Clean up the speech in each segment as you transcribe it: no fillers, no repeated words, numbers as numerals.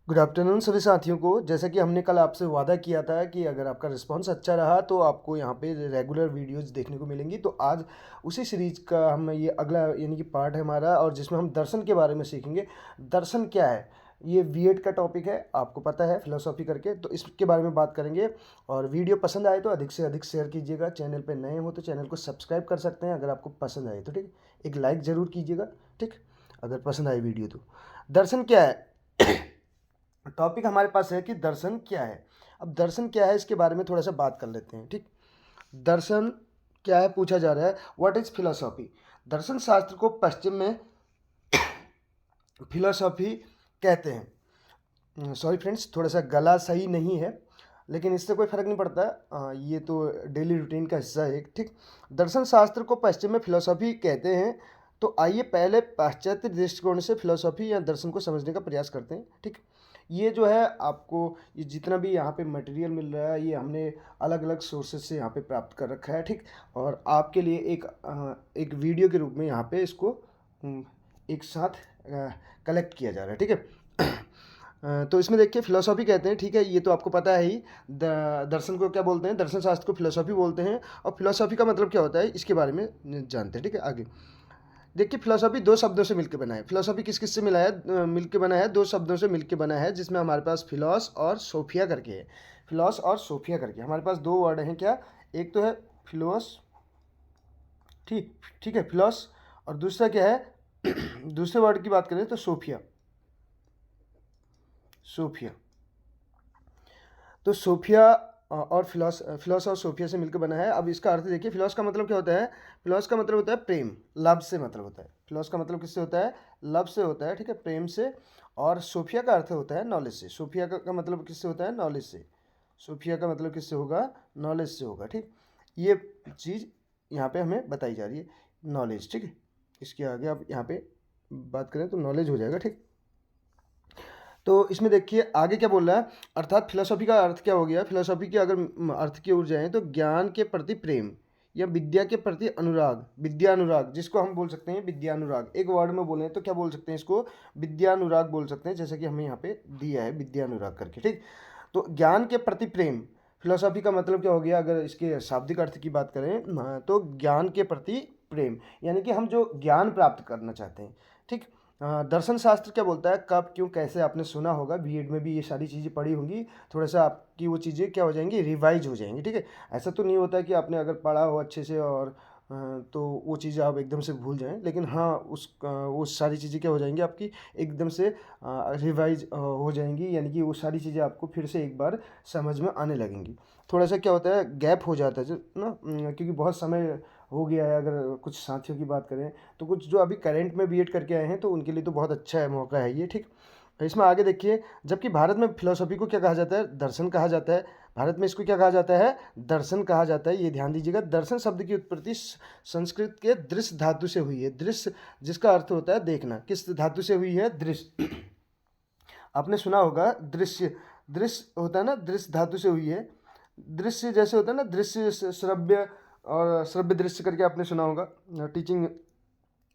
Good afternoon सभी साथियों को। जैसा कि हमने कल आपसे वादा किया था कि अगर आपका रिस्पांस अच्छा रहा तो आपको यहाँ पे रेगुलर वीडियोस देखने को मिलेंगी। तो आज उसी सीरीज का हम ये अगला यानी कि पार्ट है हमारा, और जिसमें हम दर्शन के बारे में सीखेंगे। दर्शन क्या है, ये बीएड का टॉपिक है, आपको पता है, फिलोसॉफी करके, तो इसके बारे में बात करेंगे। और वीडियो पसंद आए तो अधिक से अधिक शेयर कीजिएगा। चैनल पर नए हो तो चैनल को सब्सक्राइब कर सकते हैं अगर आपको पसंद आए तो, ठीक। एक लाइक ज़रूर कीजिएगा, ठीक, अगर पसंद आए वीडियो तो। दर्शन क्या है टॉपिक हमारे पास है कि दर्शन क्या है। अब दर्शन क्या है इसके बारे में थोड़ा सा बात कर लेते हैं, ठीक। दर्शन क्या है पूछा जा रहा है, व्हाट इज फिलोसॉफी। दर्शन शास्त्र को पश्चिम में फिलोसॉफी कहते हैं। सॉरी फ्रेंड्स, थोड़ा सा गला सही नहीं है, लेकिन इससे कोई फर्क नहीं पड़ता। ये तो डेली रूटीन का हिस्सा है, ठीक। दर्शन शास्त्र को पश्चिम में फिलोसॉफी कहते हैं। तो आइए पहले पाश्चात्य दृष्टिकोण से फिलोसॉफी या दर्शन को समझने का प्रयास करते हैं, ठीक। ये जो है आपको, ये जितना भी यहाँ पे मटेरियल मिल रहा है ये हमने अलग अलग सोर्सेज से यहाँ पे प्राप्त कर रखा है, ठीक। और आपके लिए एक वीडियो के रूप में यहाँ पे इसको एक साथ कलेक्ट किया जा रहा है, ठीक है। तो इसमें देखिए फिलोसॉफी कहते हैं, ठीक है, ये तो आपको पता है ही। दर्शन को क्या बोलते हैं, दर्शन शास्त्र को फिलोसॉफी बोलते हैं। और फिलोसॉफी का मतलब क्या होता है इसके बारे में जानते हैं, ठीक है। आगे देखिए, फिलोसॉफी दो शब्दों से मिलकर बना है। फिलोसॉफी किस किस से मिला है, मिलकर बना है, दो शब्दों से मिलकर बना है, जिसमें हमारे पास फिलोस और सोफिया करके है। फिलोस और सोफिया करके हमारे पास दो वर्ड हैं क्या, एक तो है फिलोस, ठीक ठीक है, फिलोस, और दूसरा क्या है दूसरे वर्ड की बात करें तो सोफिया। सोफिया तो सोफिया और फिलोस और सोफिया से मिलकर बना है। अब इसका अर्थ देखिए, फिलोस का मतलब क्या होता है, फिलोस का मतलब होता है प्रेम, लव से मतलब होता है। फिलोस का मतलब किससे होता है, लव से होता है, ठीक है, प्रेम से। और सोफिया का अर्थ होता है नॉलेज से। सोफिया का मतलब किससे होता है, नॉलेज से। सोफिया का मतलब किससे होगा, नॉलेज से होगा, ठीक। ये चीज़ यहाँ पे हमें बताई जा रही है, नॉलेज, ठीक है। इसके आगे आप यहाँ पे बात करें तो नॉलेज हो जाएगा, ठीक। तो इसमें देखिए आगे क्या बोल रहा है, अर्थात फिलोसॉफी का अर्थ क्या हो गया। फिलोसॉफी के अगर अर्थ की ओर जाएं तो ज्ञान के प्रति प्रेम या विद्या के प्रति अनुराग, विद्या अनुराग, जिसको हम बोल सकते हैं विद्या अनुराग। एक वर्ड में बोलें तो क्या बोल सकते हैं इसको, विद्या अनुराग बोल सकते हैं, जैसा कि हमें यहाँ पे दिया है विद्या अनुराग करके, ठीक। तो ज्ञान के प्रति प्रेम, फिलोसॉफी का मतलब क्या हो गया, अगर इसके शाब्दिक अर्थ की बात करें तो ज्ञान के प्रति प्रेम, यानी कि हम जो ज्ञान प्राप्त करना चाहते हैं, ठीक। दर्शन शास्त्र क्या बोलता है, कब क्यों कैसे, आपने सुना होगा, बीएड में भी ये सारी चीज़ें पढ़ी होंगी। थोड़ा सा आपकी वो चीज़ें क्या हो जाएंगी, रिवाइज हो जाएंगी, ठीक है। ऐसा तो नहीं होता कि आपने अगर पढ़ा हो अच्छे से और तो वो चीज़ें आप एकदम से भूल जाएं, लेकिन हाँ वो सारी चीज़ें क्या हो जाएंगी आपकी एकदम से रिवाइज हो जाएंगी, यानी कि वो सारी चीज़ें आपको फिर से एक बार समझ में आने लगेंगी। थोड़ा सा क्या होता है, गैप हो जाता है जो ना, क्योंकि बहुत समय हो गया है। अगर कुछ साथियों की बात करें तो कुछ जो अभी करंट में बीएड करके आए हैं तो उनके लिए तो बहुत अच्छा है, मौका है ये, ठीक। इसमें आगे देखिए, जबकि भारत में फिलोसॉफी को क्या कहा जाता है, दर्शन कहा जाता है। भारत में इसको क्या कहा जाता है, दर्शन कहा जाता है। ये ध्यान दीजिएगा, दर्शन शब्द की उत्पत्ति संस्कृत के दृश्य धातु से हुई है। दृश्य जिसका अर्थ होता है देखना, किस धातु से हुई है, दृश्य। आपने सुना होगा दृश्य, दृश्य होता है ना, दृश्य धातु से हुई है। दृश्य जैसे होता है ना, दृश्य श्रव्य और श्रव्य दृश्य करके आपने सुना होगा। टीचिंग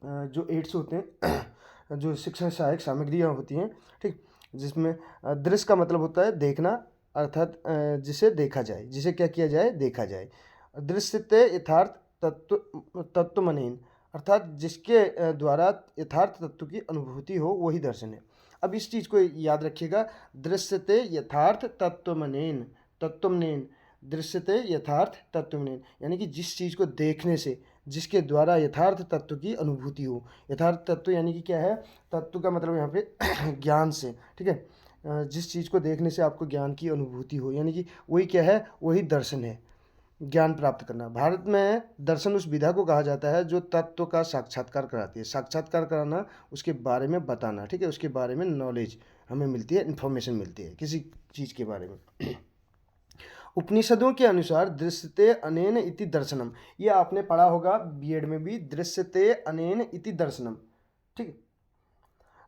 जो एड्स होते हैं जो शिक्षण सहायक सामग्रियाँ होती हैं, ठीक, जिसमें दृश्य का मतलब होता है देखना, अर्थात जिसे देखा जाए, जिसे क्या किया जाए, देखा जाए। दृश्यते यथार्थ तत्व तत्वमनीन, अर्थात जिसके द्वारा यथार्थ तत्व की अनुभूति हो वही दर्शन है। अब इस चीज़ को याद रखिएगा, दृश्यते यथार्थ तत्वमनेन, तत्वमनेन, दृश्यते यथार्थ तत्वमनेन, यानी कि जिस चीज़ को देखने से, जिसके द्वारा यथार्थ तत्व की अनुभूति हो। यथार्थ तत्व यानी कि क्या है, तत्व का मतलब यहाँ पे ज्ञान से, ठीक है। जिस चीज़ को देखने से आपको ज्ञान की अनुभूति हो, यानी कि वही क्या है, वही दर्शन है, ज्ञान प्राप्त करना। भारत में दर्शन उस विधा को कहा जाता है जो तत्व का साक्षात्कार कराती है। साक्षात्कार कराना, उसके बारे में बताना, ठीक है, उसके बारे में नॉलेज हमें मिलती है, इन्फॉर्मेशन मिलती है किसी चीज़ के बारे में। उपनिषदों के अनुसार दृश्यते अनेन इति दर्शनम, ये आपने पढ़ा होगा बीएड में भी, दृश्यते अनेन इति दर्शनम, ठीक।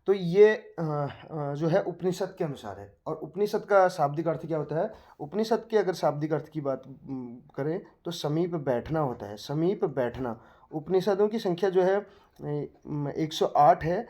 तो ये जो है उपनिषद के अनुसार है। और उपनिषद का शाब्दिक अर्थ क्या होता है, उपनिषद के अगर शाब्दिक अर्थ की बात करें तो समीप बैठना होता है, समीप बैठना। उपनिषदों की संख्या जो है 108 है,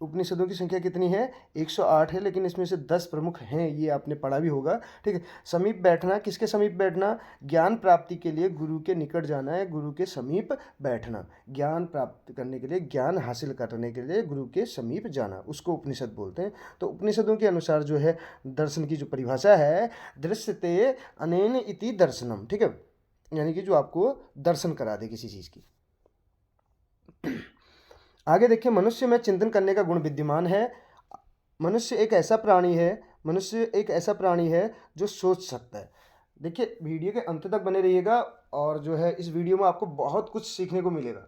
उपनिषदों की संख्या कितनी है? 108 है, लेकिन इसमें से 10 प्रमुख हैं, ये आपने पढ़ा भी होगा, ठीक है। समीप बैठना, किसके समीप बैठना? ज्ञान प्राप्ति के लिए गुरु के निकट जाना है, गुरु के समीप बैठना। ज्ञान प्राप्त करने के लिए, ज्ञान हासिल करने के लिए गुरु के समीप जाना, उसको उपनिषद बोलते हैं। तो उपनिषदों के अनुसार जो है दर्शन की जो परिभाषा है, दृश्यते अनेन इति दर्शनम, ठीक है, यानी कि जो आपको दर्शन करा दे किसी चीज़ की। आगे देखिए, मनुष्य में चिंतन करने का गुण विद्यमान है। मनुष्य एक ऐसा प्राणी है जो सोच सकता है। देखिए, वीडियो के अंत तक बने रहिएगा, और जो है इस वीडियो में आपको बहुत कुछ सीखने को मिलेगा।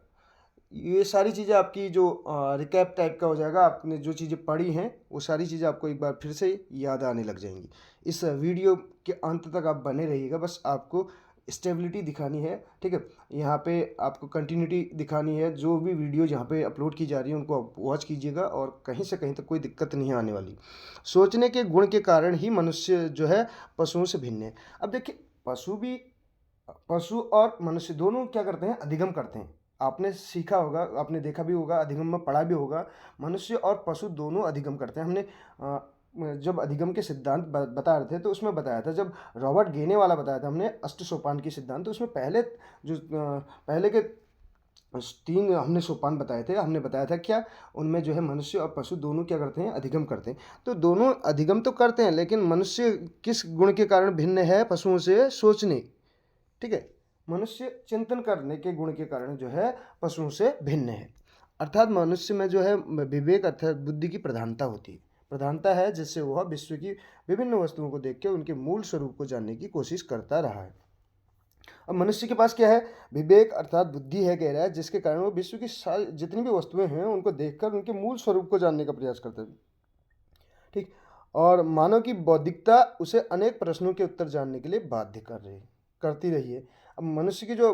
ये सारी चीज़ें आपकी जो रिकैप टाइप का हो जाएगा, आपने जो चीज़ें पढ़ी हैं वो सारी चीज़ें आपको एक बार फिर से याद आने लग जाएंगी। इस वीडियो के अंत तक आप बने रहिएगा, बस आपको स्टेबिलिटी दिखानी है, ठीक है। यहाँ पे आपको कंटिन्यूटी दिखानी है। जो भी वीडियो यहाँ पे अपलोड की जा रही है उनको आप वॉच कीजिएगा, और कहीं से कहीं तक कोई दिक्कत नहीं आने वाली। सोचने के गुण के कारण ही मनुष्य जो है पशुओं से भिन्न है। अब देखिए, पशु और मनुष्य दोनों क्या करते हैं? अधिगम करते हैं। आपने सीखा होगा, आपने देखा भी होगा, अधिगम में पढ़ा भी होगा। मनुष्य और पशु दोनों अधिगम करते हैं। हमने जब अधिगम के सिद्धांत बता रहे थे तो उसमें बताया था, जब रॉबर्ट गेने वाला बताया था हमने अष्ट सोपान के सिद्धांत, तो उसमें पहले के 3 हमने सोपान बताए थे। हमने बताया था क्या, उनमें जो है मनुष्य और पशु दोनों क्या करते हैं? अधिगम करते हैं। तो दोनों अधिगम तो करते हैं, लेकिन मनुष्य किस गुण के कारण भिन्न है पशुओं से? सोचने, ठीक है। मनुष्य चिंतन करने के गुण के कारण जो है पशुओं से भिन्न है। अर्थात मनुष्य में जो है विवेक अर्थात बुद्धि की प्रधानता होती है, प्रधानता है, जिससे वह विश्व की विभिन्न वस्तुओं को देख के उनके मूल स्वरूप को जानने की कोशिश करता रहा है। अब मनुष्य के पास क्या है? विवेक अर्थात बुद्धि है, कह रहा है, जिसके कारण वो विश्व की सारी जितनी भी वस्तुएं हैं उनको देखकर उनके मूल स्वरूप को जानने का प्रयास करता है, ठीक। और मानव की बौद्धिकता उसे अनेक प्रश्नों के उत्तर जानने के लिए बाध्य करती रही है। अब मनुष्य की जो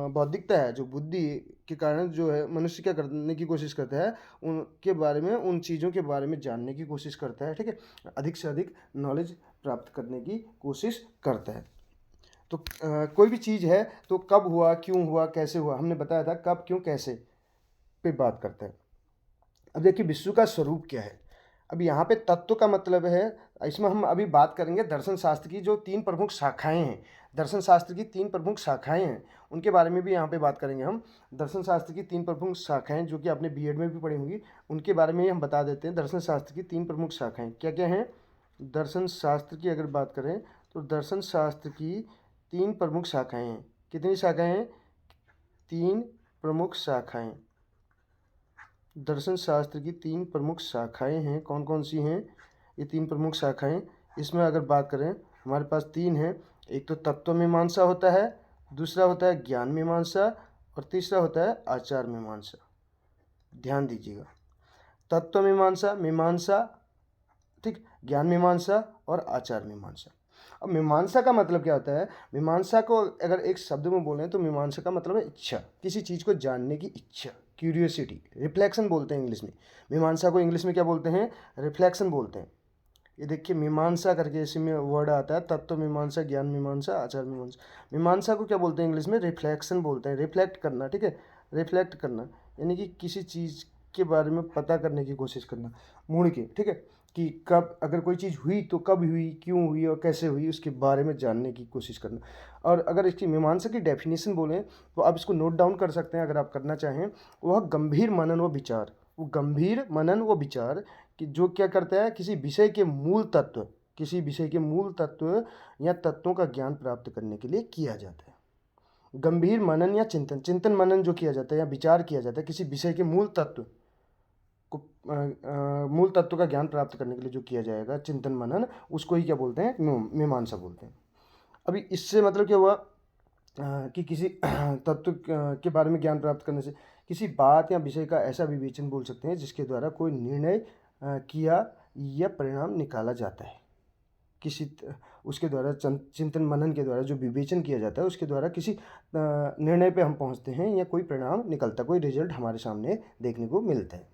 बौद्धिकता है, जो बुद्धि के कारण जो है मनुष्य क्या करने की कोशिश करता है? उनके बारे में, उन चीज़ों के बारे में जानने की कोशिश करता है, ठीक है। अधिक से अधिक नॉलेज प्राप्त करने की कोशिश करता है। तो कोई भी चीज़ है तो कब हुआ, क्यों हुआ, कैसे हुआ, हमने बताया था कब, क्यों, कैसे पे बात करते हैं। अब देखिए, विश्व का स्वरूप क्या है? अब यहाँ पे तत्व का मतलब है, इसमें हम अभी बात करेंगे दर्शन शास्त्र की जो 3 प्रमुख शाखाएं हैं। दर्शन शास्त्र की 3 प्रमुख शाखाएं हैं, उनके बारे में भी यहाँ पे बात करेंगे हम। दर्शन शास्त्र की 3 प्रमुख शाखाएं जो कि आपने बीएड में भी पढ़ी होंगी, उनके बारे में हम बता देते हैं। दर्शन शास्त्र की 3 प्रमुख शाखाएं क्या क्या हैं? दर्शन शास्त्र की अगर बात करें तो दर्शन शास्त्र की 3 प्रमुख शाखाएं हैं। कितनी शाखाएं हैं? 3 प्रमुख शाखाएं। दर्शन शास्त्र की 3 प्रमुख शाखाएं हैं। कौन कौन सी हैं ये 3 प्रमुख शाखाएं? इसमें अगर बात करें, हमारे पास 3 हैं। एक तो तत्व मीमांसा होता है, दूसरा होता है ज्ञान मीमांसा, और तीसरा होता है आचार मीमांसा। ध्यान दीजिएगा, तत्व मीमांसा, ठीक, ज्ञान मीमांसा और आचार मीमांसा। अब मीमांसा का मतलब क्या होता है? मीमांसा को अगर एक शब्द में बोलें तो मीमांसा का मतलब है इच्छा, किसी चीज़ को जानने की इच्छा, क्यूरियोसिटी, रिफ्लेक्शन बोलते हैं इंग्लिश में। मीमांसा को इंग्लिश में क्या बोलते हैं? रिफ्लेक्शन बोलते हैं। ये देखिए, मीमांसा करके इसमें वर्ड आता है, तत्व मीमांसा, ज्ञान मीमांसा, आचार मीमांसा। मीमांसा को क्या बोलते हैं इंग्लिश में? रिफ्लेक्शन बोलते हैं, रिफ्लेक्ट करना, ठीक है, रिफ्लेक्ट करना, यानी कि किसी चीज़ के बारे में पता करने की कोशिश करना, मुड़ के, ठीक है, कि कब अगर कोई चीज़ हुई तो कब हुई, क्यों हुई और कैसे हुई, उसके बारे में जानने की कोशिश करना। और अगर इसकी मीमांसा की डेफिनेशन बोलें तो आप इसको नोट डाउन कर सकते हैं अगर आप करना चाहें। वह गंभीर मनन व विचार, वो गंभीर मनन व विचार कि जो क्या करता है? किसी विषय के मूल तत्व, किसी विषय के मूल तत्व या तत्वों का ज्ञान प्राप्त करने के लिए किया जाता है। गंभीर मनन या चिंतन मनन जो किया जाता है या विचार किया जाता है किसी विषय के मूल तत्व को, मूल तत्व का ज्ञान प्राप्त करने के लिए जो किया जाएगा चिंतन मनन, उसको ही क्या बोलते हैं? मीमांसा बोलते हैं। अभी इससे मतलब क्या हुआ कि किसी तत्व के बारे में ज्ञान प्राप्त करने से किसी बात या विषय का ऐसा विवेचन बोल सकते हैं जिसके द्वारा कोई निर्णय किया या परिणाम निकाला जाता है। उसके द्वारा चिंतन मनन के द्वारा जो विवेचन किया जाता है उसके द्वारा किसी निर्णय पे हम पहुंचते हैं या कोई परिणाम निकलता, कोई रिजल्ट हमारे सामने देखने को मिलता है।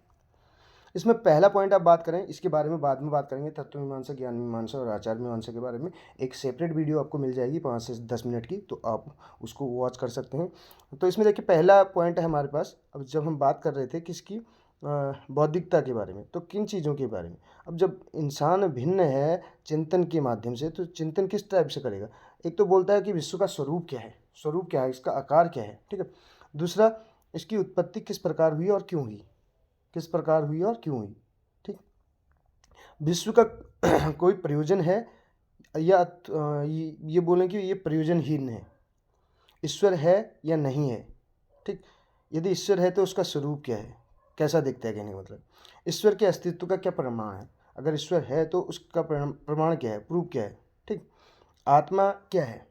इसमें पहला पॉइंट आप बात करें, इसके बारे में बाद में बात करेंगे, तत्व मीमांसा, ज्ञान मीमांसा और आचार मीमांसा के बारे में एक सेपरेट वीडियो आपको मिल जाएगी 5 से 10 मिनट की, तो आप उसको वॉच कर सकते हैं। तो इसमें देखिए, पहला पॉइंट है हमारे पास। अब जब हम बात कर रहे थे किसकी, बौद्धिकता के बारे में, तो किन चीज़ों के बारे में? अब जब इंसान भिन्न है चिंतन के माध्यम से, तो चिंतन किस टाइप से करेगा? एक तो बोलता है कि विश्व का स्वरूप क्या है, इसका आकार क्या है, ठीक है? दूसरा, इसकी उत्पत्ति किस प्रकार हुई और क्यों हुई? किस प्रकार हुई और क्यों हुई? ठीक? विश्व का कोई प्रयोजन है या ये बोलें कि ये प्रयोजनहीन है? ईश्वर है या नहीं है? ठीक? यदि ईश्वर है तो उसका स्वरूप क्या है? कैसा दिखता है, कहने का मतलब? ईश्वर के अस्तित्व का क्या प्रमाण है? अगर ईश्वर है तो उसका प्रमाण क्या है, प्रूफ क्या है? ठीक? आत्मा क्या है?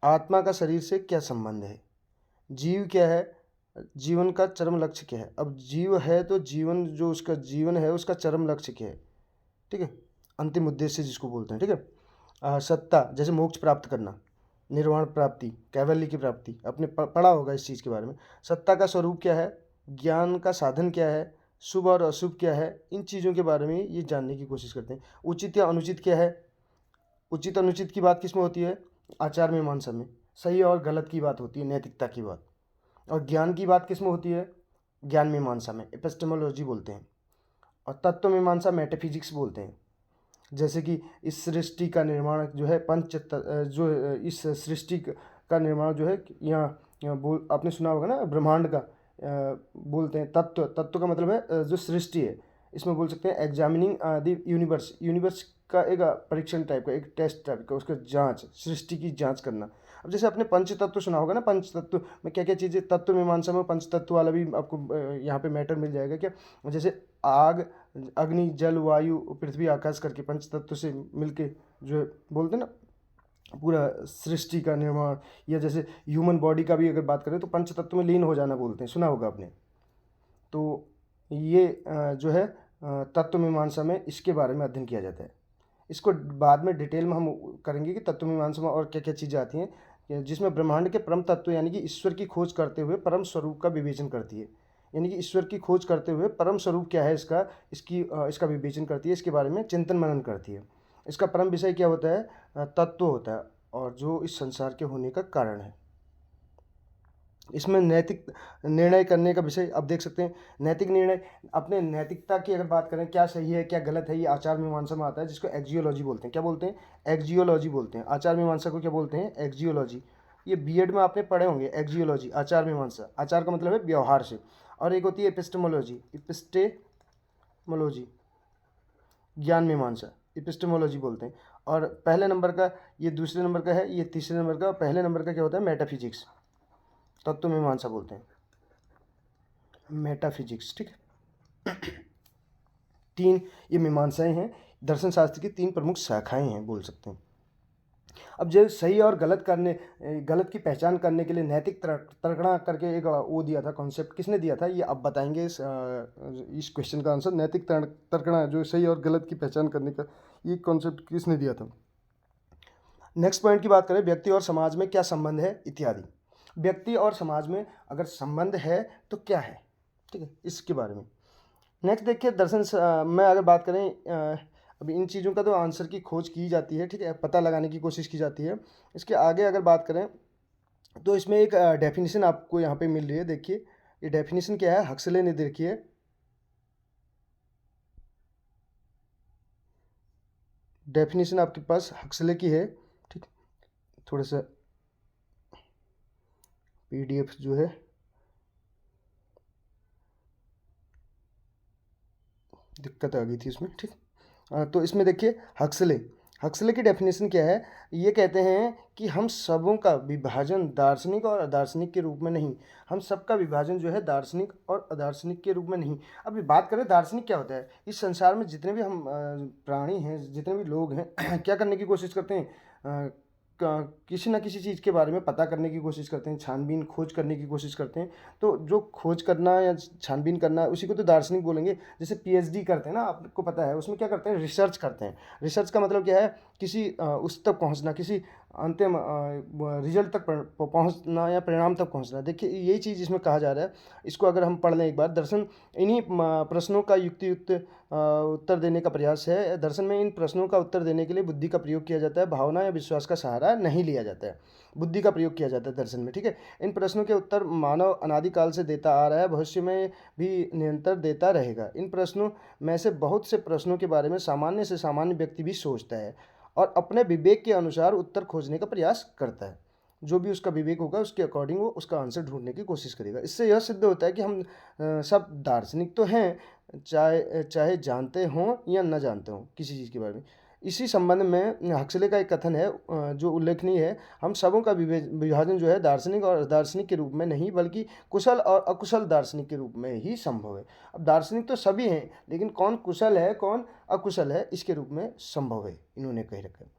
आत्मा का शरीर से क्या संबंध है? जीव क्या है? जीवन का चरम लक्ष्य क्या है? अब जीव है तो जीवन, जो उसका जीवन है उसका चरम लक्ष्य क्या है? ठीक है? अंतिम उद्देश्य जिसको बोलते हैं, ठीक है? सत्ता, जैसे मोक्ष प्राप्त करना, निर्वाण प्राप्ति, कैवल्य की प्राप्ति, आपने पढ़ा होगा इस चीज़ के बारे में। सत्ता का स्वरूप क्या है? ज्ञान का साधन क्या है? शुभ और अशुभ क्या है? इन चीज़ों के बारे में ये जानने की कोशिश करते हैं। उचित या अनुचित क्या है? उचित अनुचित की बात किसमें होती है? आचार मीमांसा में। सही और गलत की बात होती है, नैतिकता की बात। और ज्ञान की बात किसमें होती है? ज्ञान मीमांसा में, एपिस्टेमोलॉजी बोलते हैं। और तत्व मीमांसा मेटाफिजिक्स बोलते हैं। जैसे कि इस सृष्टि का निर्माण जो है इस सृष्टि का निर्माण जो है, यहाँ बोल आपने सुना होगा ना, ब्रह्मांड का बोलते हैं तत्व का मतलब है जो सृष्टि है। इसमें बोल सकते हैं एग्जामिनिंग द यूनिवर्स का एक परीक्षण टाइप का, एक टेस्ट टाइप का, उसका जांच, सृष्टि की जांच करना। अब जैसे आपने पंच तत्व सुना होगा ना, पंच तत्व में क्या क्या चीज़ें, तत्व मीमांसा में पंच तत्व वाला भी आपको यहाँ पे मैटर मिल जाएगा क्या? जैसे आग, अग्नि, जल, वायु, पृथ्वी, आकाश करके पंच तत्व से मिलके जो बोलते हैं ना पूरा सृष्टि का निर्माण। या जैसे ह्यूमन बॉडी का भी अगर बात करें तो पंच तत्व में लीन हो जाना बोलते हैं, सुना होगा आपने। तो ये जो है तत्व मीमांसा में इसके बारे में अध्ययन किया जाता है। इसको बाद में डिटेल में हम करेंगे कि तत्व मीमांसा में और क्या क्या चीज़ें आती हैं, जिसमें ब्रह्मांड के परम तत्व यानी कि ईश्वर की खोज करते हुए परम स्वरूप का विवेचन करती है। यानी कि ईश्वर की खोज करते हुए परम स्वरूप क्या है इसका विवेचन करती है, इसके बारे में चिंतन मनन करती है। इसका परम विषय क्या होता है? तत्व होता है, और जो इस संसार के होने का कारण है। इसमें नैतिक निर्णय करने का विषय आप देख सकते हैं। नैतिक निर्णय, अपने नैतिकता की अगर बात करें, क्या सही है क्या गलत है, ये आचार मीमांसा में आता है, जिसको एक्जियोलॉजी बोलते हैं। क्या बोलते हैं? एक्जियोलॉजी बोलते हैं। आचार मीमांसा को क्या बोलते हैं? एक्जियोलॉजी। ये बीएड में आपने पढ़े होंगे, एक्जियोलॉजी, आचार मीमांसा। आचार का मतलब है व्यवहार से। और एक होती है एपिस्टेमोलॉजी, ज्ञान मीमांसा, एपिस्टेमोलॉजी बोलते हैं। और पहले नंबर का, ये दूसरे नंबर का है, ये तीसरे नंबर का। पहले नंबर का क्या होता है? मेटाफिजिक्स, तत्व मीमांसा बोलते हैं, मेटाफिजिक्स। ठीक है? तीन ये मीमांसाएं हैं, दर्शन शास्त्र की तीन प्रमुख शाखाएं हैं बोल सकते हैं। अब जो सही और गलत की पहचान करने के लिए नैतिक तर्कणा करके एक वो दिया था, कॉन्सेप्ट किसने दिया था, ये आप बताएंगे इस क्वेश्चन का आंसर। नैतिक तर्कणा, जो सही और गलत की पहचान करने का, ये कॉन्सेप्ट किसने दिया था? नेक्स्ट पॉइंट की बात करें, व्यक्ति और समाज में क्या संबंध है इत्यादि। व्यक्ति और समाज में अगर संबंध है तो क्या है, ठीक है, इसके बारे में। नेक्स्ट देखिए, दर्शन में अगर बात करें, अब इन चीज़ों का तो आंसर की खोज की जाती है, ठीक है, पता लगाने की कोशिश की जाती है। इसके आगे अगर बात करें तो इसमें एक डेफिनेशन आपको यहाँ पे मिल रही है, देखिए ये डेफिनेशन क्या है, हक्सले ने देखिए, डेफिनेशन आपके पास हक्सले की है, ठीक। थोड़ा सा पीडीएफ जो है दिक्कत आ गई थी इसमें, ठीक। तो इसमें देखिए हक्सले की डेफिनेशन क्या है, ये कहते हैं कि हम सबों का विभाजन दार्शनिक और अदार्शनिक के रूप में नहीं, हम सबका विभाजन जो है दार्शनिक और अदार्शनिक के रूप में नहीं। अभी बात करें दार्शनिक क्या होता है, इस संसार में जितने भी हम प्राणी हैं, जितने भी लोग हैं क्या करने की कोशिश करते हैं, किसी ना किसी चीज़ के बारे में पता करने की कोशिश करते हैं, छानबीन खोज करने की कोशिश करते हैं। तो जो खोज करना या छानबीन करना, उसी को तो दार्शनिक बोलेंगे। जैसे पीएचडी करते हैं ना, आपको पता है, उसमें क्या करते हैं, रिसर्च करते हैं। रिसर्च का मतलब क्या है, किसी उस तक पहुंचना, किसी अंतिम रिजल्ट तक पहुंचना या परिणाम तक पहुंचना। देखिए यही चीज़ इसमें कहा जा रहा है। इसको अगर हम पढ़ लें एक बार, दर्शन इन्हीं प्रश्नों का युक्तियुक्त उत्तर देने का प्रयास है। दर्शन में इन प्रश्नों का उत्तर देने के लिए बुद्धि का प्रयोग किया जाता है, भावना या विश्वास का सहारा नहीं लिया जाता है। बुद्धि का प्रयोग किया जाता है दर्शन में, ठीक है। इन प्रश्नों के उत्तर मानव अनादिकाल से देता आ रहा है, भविष्य में भी निरंतर देता रहेगा। इन प्रश्नों में से बहुत से प्रश्नों के बारे में सामान्य से सामान्य व्यक्ति भी सोचता है और अपने विवेक के अनुसार उत्तर खोजने का प्रयास करता है। जो भी उसका विवेक होगा उसके अकॉर्डिंग वो उसका आंसर ढूंढने की कोशिश करेगा। इससे यह सिद्ध होता है कि हम सब दार्शनिक तो हैं, चाहे चाहे जानते हों या न जानते हों किसी चीज़ के बारे में। इसी संबंध में हक्सले का एक कथन है जो उल्लेखनीय है, हम सबों का विभाजन जो है दार्शनिक और अदार्शनिक के रूप में नहीं बल्कि कुशल और अकुशल दार्शनिक के रूप में ही संभव है। अब दार्शनिक तो सभी हैं, लेकिन कौन कुशल है कौन अकुशल है इसके रूप में संभव है, इन्होंने कह रखा है।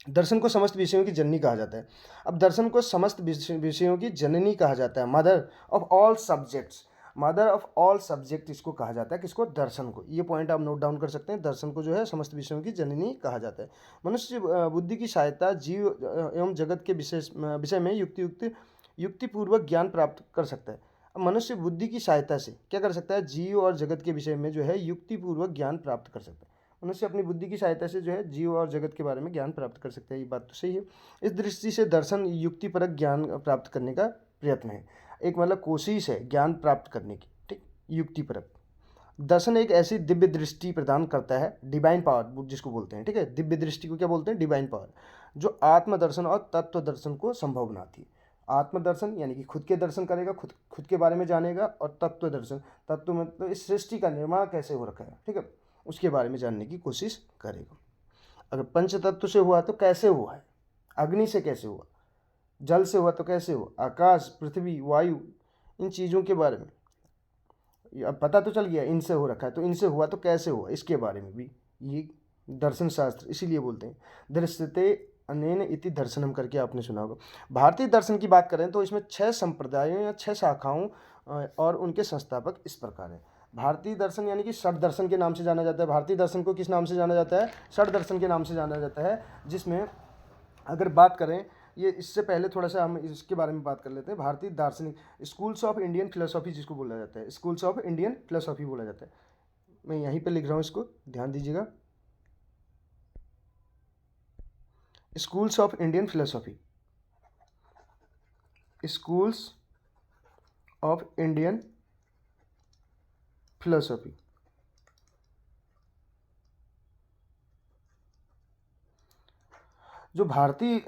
दर्शन को समस्त विषयों की जननी कहा जाता है। अब दर्शन को समस्त विषयों की जननी कहा जाता है, mother of all subjects. Mother of all subject इसको कहा जाता है, किसको? दर्शन को। ये पॉइंट आप नोट डाउन कर सकते हैं। दर्शन को जो है समस्त विषयों की जननी कहा जाता है। मनुष्य बुद्धि की सहायता जीव एवं जगत के विषय में युक्तिपूर्वक ज्ञान प्राप्त कर सकता है। अब मनुष्य बुद्धि की सहायता से क्या कर सकता है? जीव और जगत के विषय में जो है युक्तिपूर्वक ज्ञान प्राप्त कर सकता है। मनुष्य अपनी बुद्धि की सहायता से जो है जीव और जगत के बारे में ज्ञान प्राप्त कर सकता है। ये बात तो सही है। इस दृष्टि से दर्शन युक्तिपरक ज्ञान प्राप्त करने का प्रयत्न है, एक मतलब कोशिश है ज्ञान प्राप्त करने की, ठीक, युक्तिपरक। दर्शन एक ऐसी दिव्य दृष्टि प्रदान करता है, डिवाइन पावर जिसको बोलते हैं, ठीक है। दिव्य दृष्टि को क्या बोलते हैं? डिवाइन पावर, जो आत्मदर्शन और तत्व दर्शन को संभव बनाती है। आत्मदर्शन यानी कि खुद के दर्शन करेगा, खुद के बारे में जानेगा, और तत्व दर्शन, तत्व मतलब इस सृष्टि का निर्माण कैसे हो रखा है, ठीक है, उसके बारे में जानने की कोशिश करेगा। अगर पंच तत्व से हुआ तो कैसे हुआ है? अग्नि से कैसे हुआ? जल से हुआ तो कैसे हुआ? आकाश, पृथ्वी, वायु, इन चीज़ों के बारे में अब पता तो चल गया इनसे हो रखा है, तो इनसे हुआ तो कैसे हुआ इसके बारे में भी ये दर्शन शास्त्र, इसीलिए बोलते हैं दृश्यते अनेन इति दर्शनम करके आपने सुना होगा। भारतीय दर्शन की बात करें तो इसमें 6 संप्रदायों या 6 शाखाओं और उनके संस्थापक इस प्रकार हैं। भारतीय दर्शन यानी कि षट दर्शन के नाम से जाना जाता है। भारतीय दर्शन को किस नाम से जाना जाता है? षट दर्शन के नाम से जाना जाता है। जिसमें अगर बात करें, ये इससे पहले थोड़ा सा हम इसके बारे में बात कर लेते हैं। भारतीय दार्शनिक, स्कूल्स ऑफ इंडियन फिलोसॉफी जिसको बोला जाता है, स्कूल्स ऑफ इंडियन फिलोसॉफी बोला जाता है। मैं यहीं पे लिख रहा हूँ, इसको ध्यान दीजिएगा। Schools of Indian philosophy, schools of Indian philosophy. जो भारतीय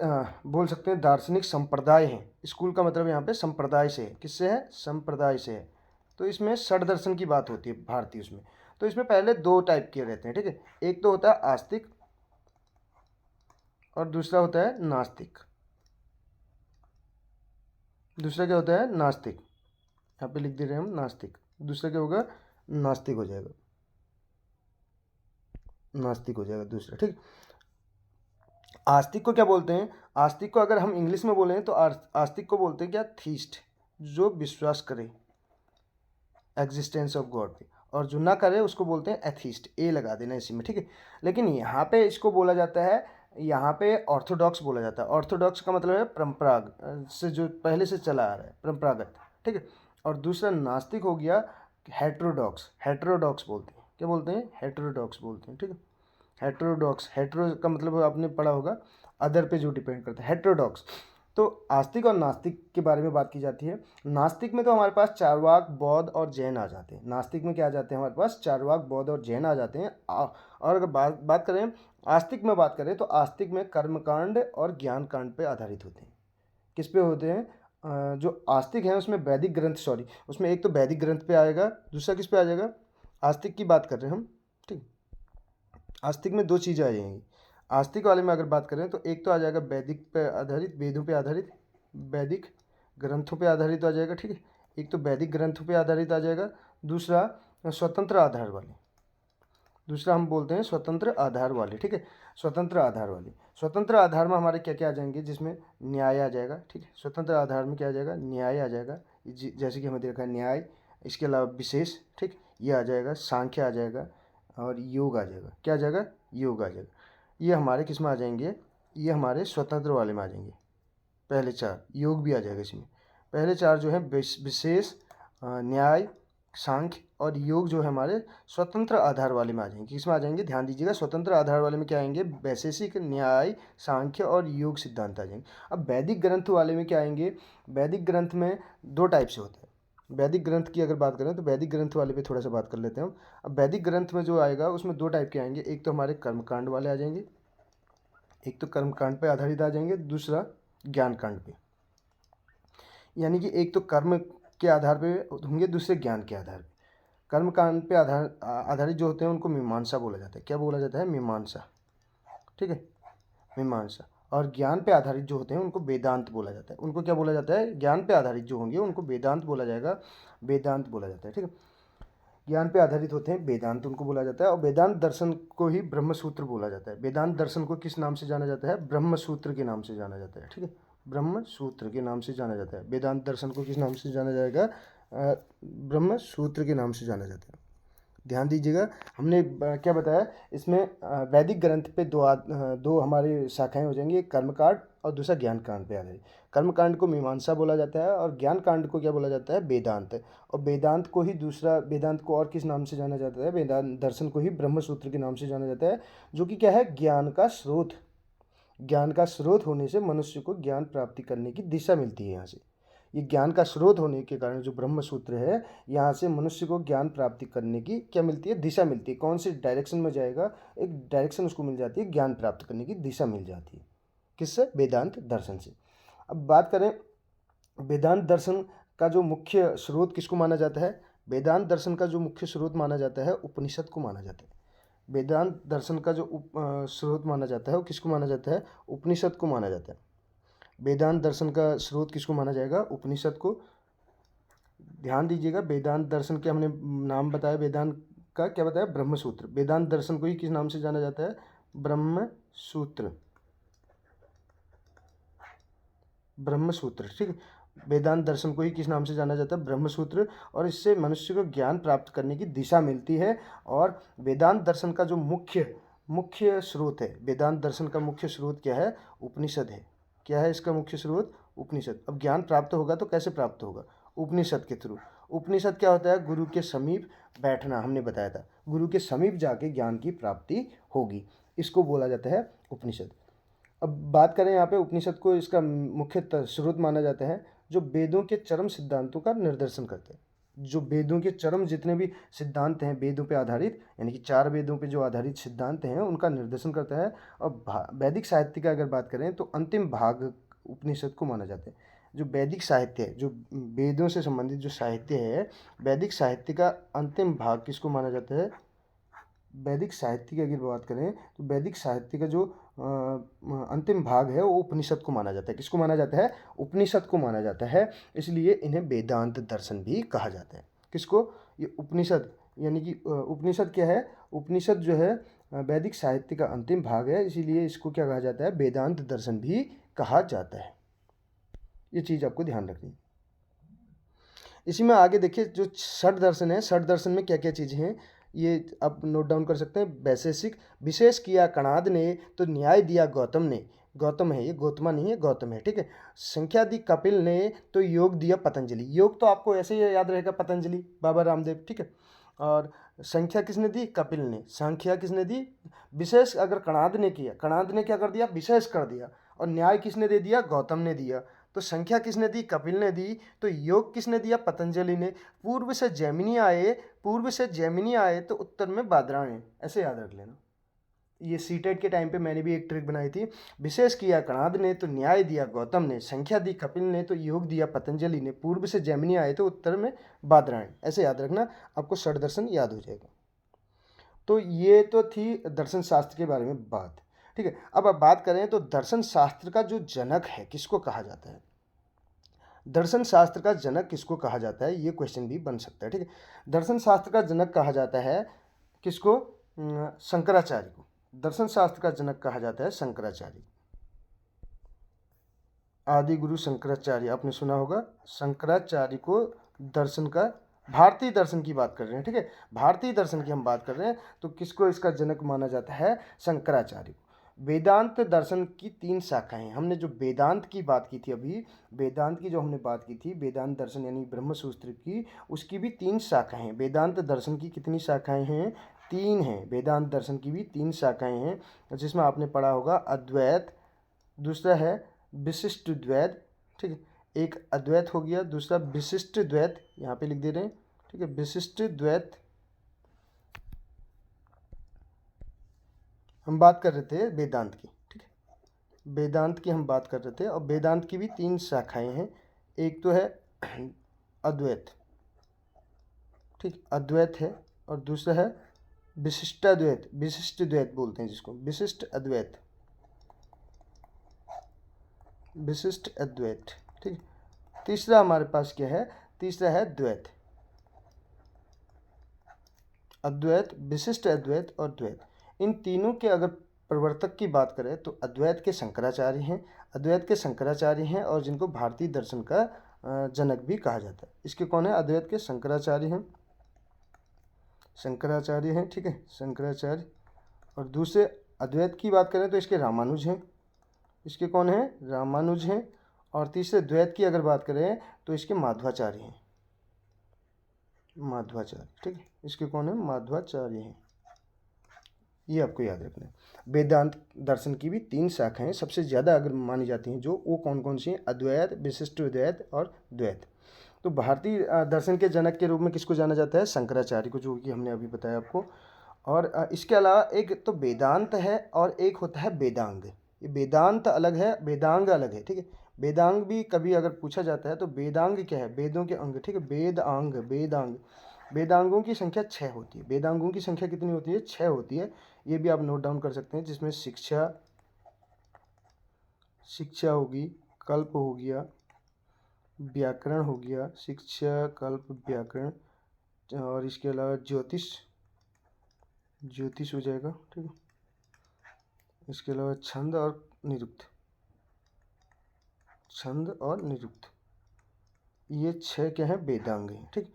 बोल सकते हैं दार्शनिक संप्रदाय हैं, स्कूल का मतलब यहाँ पे संप्रदाय से है। किससे है? संप्रदाय से है। तो इसमें षड दर्शन की बात होती है भारतीय उसमें। तो इसमें पहले 2 टाइप के रहते हैं, ठीक है। एक तो होता है आस्तिक और दूसरा होता है नास्तिक। दूसरा क्या होता है? नास्तिक। यहाँ पे लिख दे रहे हैं हम नास्तिक। दूसरा क्या होगा? नास्तिक हो जाएगा, नास्तिक हो जाएगा दूसरा, ठीक। आस्तिक को क्या बोलते हैं? आस्तिक को अगर हम इंग्लिश में बोलें तो आस्तिक को बोलते हैं क्या? थीस्ट, जो विश्वास करे एग्जिस्टेंस ऑफ गॉड पे, और जो ना करे उसको बोलते हैं एथीस्ट। ए लगा देना इसी में, ठीक है। लेकिन यहाँ पे इसको बोला जाता है, यहाँ पे ऑर्थोडॉक्स बोला जाता है। ऑर्थोडॉक्स का मतलब है परंपरागत से, जो पहले से चला आ रहा है, परंपरागत, ठीक है। और दूसरा नास्तिक हो गया हेट्रोडॉक्स। हेट्रोडॉक्स बोलते हैं, क्या बोलते हैं? हेट्रोडॉक्स बोलते हैं, ठीक है। हेट्रोडॉक्स, हेट्रो का मतलब आपने पढ़ा होगा अदर पे जो डिपेंड करता है, हेट्रोडॉक्स। तो आस्तिक और नास्तिक के बारे में बात की जाती है। नास्तिक में तो हमारे पास चारवाक, बौद्ध और जैन आ जाते हैं। नास्तिक में क्या आ जाते हैं? हमारे पास चारवाक, बौद्ध और जैन आ जाते हैं। और अगर बात करें आस्तिक में, बात करें तो आस्तिक में कर्मकांड और ज्ञान कांड पे आधारित होते हैं। किस पे होते हैं? जो आस्तिक हैं उसमें वैदिक ग्रंथ, सॉरी, उसमें एक तो वैदिक ग्रंथ पे आएगा, दूसरा किस पे आ जाएगा? आस्तिक की बात कर रहे हैं हम, ठीक। आस्तिक में 2 चीज़ें आ जाएंगी। आस्तिक वाले में अगर बात करें तो एक तो आ जाएगा वैदिक पे आधारित, वेदों पे आधारित, वैदिक ग्रंथों पे आधारित आ जाएगा, ठीक है। एक तो वैदिक ग्रंथों पे आधारित आ जाएगा, दूसरा स्वतंत्र आधार वाले, दूसरा हम बोलते हैं स्वतंत्र आधार वाले, ठीक है। स्वतंत्र आधार वाले, स्वतंत्र आधार में हमारे क्या क्या आ जाएंगे? जिसमें न्याय आ जाएगा, ठीक है। स्वतंत्र आधार में क्या आ जाएगा? न्याय आ जाएगा, जैसे कि हमें देखा है न्याय। इसके अलावा विशेष, ठीक, ये आ जाएगा। सांख्य आ जाएगा और योग आ जाएगा। क्या आ जाएगा? योग आ जाएगा। ये हमारे किस में आ जाएंगे? ये हमारे स्वतंत्र वाले में आ जाएंगे। पहले चार, योग भी आ जाएगा इसमें। पहले चार जो है विशेष, न्याय, सांख्य और योग जो है हमारे स्वतंत्र आधार वाले में आ जाएंगे। किसमें आ जाएंगे, ध्यान दीजिएगा, स्वतंत्र आधार वाले में क्या आएंगे, वैशेषिक, न्याय, सांख्य और योग सिद्धांत आ जाएंगे। अब वैदिक ग्रंथ वाले में क्या आएंगे, वैदिक ग्रंथ में दो टाइप से होता है। वैदिक ग्रंथ की अगर बात करें तो वैदिक ग्रंथ वाले पे थोड़ा सा बात कर लेते हैं हम। अब वैदिक ग्रंथ में जो आएगा उसमें दो टाइप के आएंगे, एक तो हमारे कर्मकांड वाले आ जाएंगे, एक तो कर्मकांड पे आधारित आ जाएंगे, दूसरा ज्ञान कांड पे। यानी कि एक तो कर्म के आधार पे होंगे, दूसरे ज्ञान के आधार पे। कर्मकांड पे आधारित जो होते हैं उनको मीमांसा बोला जाता है। क्या बोला जाता है, मीमांसा, ठीक है, मीमांसा। और ज्ञान पे आधारित जो होते हैं उनको वेदांत बोला जाता है। उनको क्या बोला जाता है, ज्ञान पे आधारित जो होंगे उनको वेदांत बोला जाएगा, वेदांत बोला जाता है, ठीक है। ज्ञान पे आधारित होते हैं वेदांत, उनको बोला जाता है। और वेदांत दर्शन को ही ब्रह्मसूत्र बोला जाता है। वेदांत दर्शन को किस नाम से जाना जाता है, ब्रह्मसूत्र के नाम से जाना जाता है, ठीक है, ब्रह्मसूत्र के नाम से जाना जाता है। वेदांत दर्शन को किस नाम से जाना जाएगा, ब्रह्मसूत्र के नाम से जाना जाता है। ध्यान दीजिएगा, हमने क्या बताया इसमें, वैदिक ग्रंथ पे दो हमारी शाखाएं हो जाएंगी, एक कर्मकांड और दूसरा ज्ञान कांड पे आ जाएगी। कर्मकांड को मीमांसा बोला जाता है और ज्ञान कांड को क्या बोला जाता है, वेदांत। और वेदांत को ही दूसरा, वेदांत को और किस नाम से जाना जाता है, वेदांत दर्शन को ही ब्रह्मसूत्र के नाम से जाना जाता है, जो कि क्या है, ज्ञान का स्रोत। ज्ञान का स्रोत होने से मनुष्य को ज्ञान प्राप्ति करने की दिशा मिलती है। यहाँ से ये ज्ञान का स्रोत होने के कारण जो ब्रह्म सूत्र है, यहाँ से मनुष्य को ज्ञान प्राप्ति करने की क्या मिलती है, दिशा मिलती है। कौन से डायरेक्शन में जाएगा, एक डायरेक्शन उसको मिल जाती है, ज्ञान प्राप्त करने की दिशा मिल जाती है। किससे, वेदांत दर्शन से। अब बात करें वेदांत दर्शन का जो मुख्य स्रोत किसको माना जाता है, वेदांत दर्शन का जो मुख्य स्रोत माना जाता है उपनिषद को माना जाता है। वेदांत दर्शन का जो स्रोत माना जाता है वो किसको माना जाता है, उपनिषद को माना जाता है। वेदांत दर्शन का स्रोत किसको माना जाएगा, उपनिषद को। ध्यान दीजिएगा, वेदांत दर्शन के हमने नाम बताया, वेदांत का क्या बताया, ब्रह्मसूत्र। वेदांत दर्शन को ही किस नाम से जाना जाता है, ब्रह्मसूत्र, ब्रह्मसूत्र, ठीक है। वेदांत दर्शन को ही किस नाम से जाना जाता है, ब्रह्मसूत्र। और इससे मनुष्य को ज्ञान प्राप्त करने की दिशा मिलती है। और वेदांत दर्शन का जो मुख्य स्रोत है, वेदांत दर्शन का मुख्य स्रोत क्या है, उपनिषद है। क्या है इसका मुख्य स्रोत, उपनिषद। अब ज्ञान प्राप्त होगा तो कैसे प्राप्त होगा, उपनिषद के थ्रू। उपनिषद क्या होता है, गुरु के समीप बैठना, हमने बताया था, गुरु के समीप जाके ज्ञान की प्राप्ति होगी, इसको बोला जाता है उपनिषद। अब बात करें यहाँ पे उपनिषद को, इसका मुख्य स्रोत माना जाता है जो वेदों के चरम सिद्धांतों का निर्देशन करते हैं। जो वेदों के चरम जितने भी सिद्धांत हैं वेदों पे आधारित, यानी कि चार वेदों पे जो आधारित सिद्धांत हैं उनका निर्देशन करता है। और वैदिक साहित्य का अगर बात करें तो अंतिम भाग उपनिषद को माना जाता है। जो वैदिक साहित्य है, जो वेदों से संबंधित जो साहित्य है, वैदिक साहित्य का अंतिम भाग किसको माना जाता है, वैदिक साहित्य की अगर बात करें तो वैदिक साहित्य का जो अंतिम भाग है वो उपनिषद को माना जाता है। किसको माना जाता है, उपनिषद को माना जाता है। इसलिए इन्हें वेदांत दर्शन भी कहा जाता है। किसको, ये उपनिषद, यानी कि उपनिषद क्या है, उपनिषद जो है वैदिक साहित्य का अंतिम भाग है, इसीलिए इसको क्या कहा जाता है, वेदांत दर्शन भी कहा जाता है। ये चीज़ आपको ध्यान रखनी। इसी में आगे देखिए जो षट दर्शन है, षट दर्शन में क्या क्या चीज़ें हैं ये आप नोट डाउन कर सकते हैं। वैशेषिक, विशेष किया कणाद ने तो न्याय दिया गौतम ने, गौतम है ये, गौतमा नहीं है, गौतम है, ठीक है। संख्या दी कपिल ने तो योग दिया पतंजलि। योग तो आपको ऐसे ही याद रहेगा, पतंजलि, बाबा रामदेव, ठीक है। और संख्या किसने दी, कपिल ने। संख्या किसने दी, विशेष अगर कणाद ने किया, कणाद ने क्या कर दिया, विशेष कर दिया। और न्याय किसने दे दिया, गौतम ने दिया। तो संख्या किसने दी, कपिल ने दी। तो योग किसने दिया, पतंजलि ने। पूर्व से जैमिनी आए, पूर्व से जैमिनी आए तो उत्तर में बादरायण, ऐसे याद रख लेना। ये सीटेट के टाइम पे मैंने भी एक ट्रिक बनाई थी। विशेष किया कणाद ने तो न्याय दिया गौतम ने, संख्या दी कपिल ने तो योग दिया पतंजलि ने, पूर्व से जैमिनी आए तो उत्तर में बादरायण, ऐसे याद रखना, आपको षट दर्शन याद हो जाएगा। तो ये तो थी दर्शन शास्त्र के बारे में बात, ठीक है। अब बात करें तो दर्शन शास्त्र का जो जनक है किसको कहा जाता है, दर्शन शास्त्र का जनक किसको कहा जाता है, ये क्वेश्चन भी बन सकता है, ठीक है। दर्शन शास्त्र का जनक कहा जाता है किसको, शंकराचार्य को। दर्शन शास्त्र का जनक कहा जाता है शंकराचार्य, आदि गुरु शंकराचार्य, आपने सुना होगा। शंकराचार्य को दर्शन का, भारतीय दर्शन की बात कर रहे हैं, ठीक है, भारतीय दर्शन की हम बात कर रहे हैं, तो किसको इसका जनक माना जाता है, शंकराचार्य को। वेदांत दर्शन की 3 शाखाएं हैं। हमने जो वेदांत की बात की थी अभी, वेदांत की जो हमने बात की थी, वेदांत दर्शन यानी ब्रह्म सूत्र की, उसकी भी 3 शाखाएं हैं। वेदांत दर्शन की कितनी शाखाएं हैं? 3 हैं। वेदांत दर्शन की भी 3 शाखाएं हैं, जिसमें आपने पढ़ा होगा अद्वैत, दूसरा है विशिष्ट द्वैत, ठीक है, एक अद्वैत हो गया, दूसरा विशिष्ट द्वैत, यहाँ पे लिख दे रहे हैं, ठीक है, विशिष्ट द्वैत हम बात कर रहे थे वेदांत की, ठीक है, वेदांत की हम बात कर रहे थे। और वेदांत की भी 3 शाखाएं हैं। एक तो है अद्वैत, ठीक, अद्वैत है, और दूसरा है विशिष्टाद्वैत, विशिष्ट द्वैत बोलते हैं जिसको, विशिष्ट अद्वैत, विशिष्ट अद्वैत, ठीक। तीसरा हमारे पास क्या है? तीसरा है द्वैत, अद्वैत, विशिष्ट अद्वैत और द्वैत। इन तीनों के अगर प्रवर्तक की बात करें तो अद्वैत के शंकराचार्य हैं, अद्वैत के शंकराचार्य हैं, और जिनको भारतीय दर्शन का जनक भी कहा जाता है। इसके कौन है? अद्वैत के शंकराचार्य हैं, शंकराचार्य हैं, ठीक है, शंकराचार्य। और दूसरे अद्वैत की बात करें तो इसके रामानुज हैं, इसके कौन है? रामानुज हैं। और तीसरे द्वैत की अगर बात करें तो इसके माध्वाचार्य हैं, माध्वाचार्य, ठीक है, इसके कौन है? माध्वाचार्य हैं। ये आपको याद रखना है। वेदांत दर्शन की भी 3 शाखाएं सबसे ज़्यादा अगर मानी जाती हैं जो, वो कौन कौन सी हैं? अद्वैत, विशिष्ट द्वैत और द्वैत। तो भारतीय दर्शन के जनक के रूप में किसको जाना जाता है? शंकराचार्य को, जो कि हमने अभी बताया आपको। और इसके अलावा एक तो वेदांत है और एक होता है वेदांग। ये वेदांत अलग है, वेदांग अलग है, ठीक है। वेदांग भी कभी अगर पूछा जाता है तो वेदांग क्या है? वेदों के अंग, ठीक है, वेदांग, वेदांग। वेदांगों की संख्या 6 होती है। वेदांगों की संख्या कितनी होती है? 6 होती है। ये भी आप नोट डाउन कर सकते हैं, जिसमें शिक्षा, शिक्षा होगी, कल्प हो गया, व्याकरण हो गया, शिक्षा, कल्प, व्याकरण, और इसके अलावा ज्योतिष, ज्योतिष हो जाएगा, ठीक है। इसके अलावा छंद और निरुक्त, छंद और निरुक्त, ये 6 क्या है? वेदांग हैं, ठीक।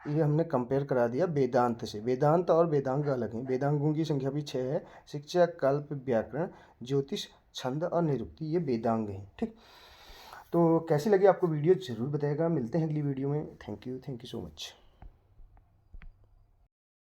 ये हमने कंपेयर करा दिया वेदांत से। वेदांत और वेदांग अलग हैं। वेदांगों की संख्या भी 6 है। शिक्षा, कल्प, व्याकरण, ज्योतिष, छंद और निरुक्ति, ये वेदांग हैं, ठीक। तो कैसी लगी आपको वीडियो? ज़रूर बताइएगा। मिलते हैं अगली वीडियो में। Thank you so much.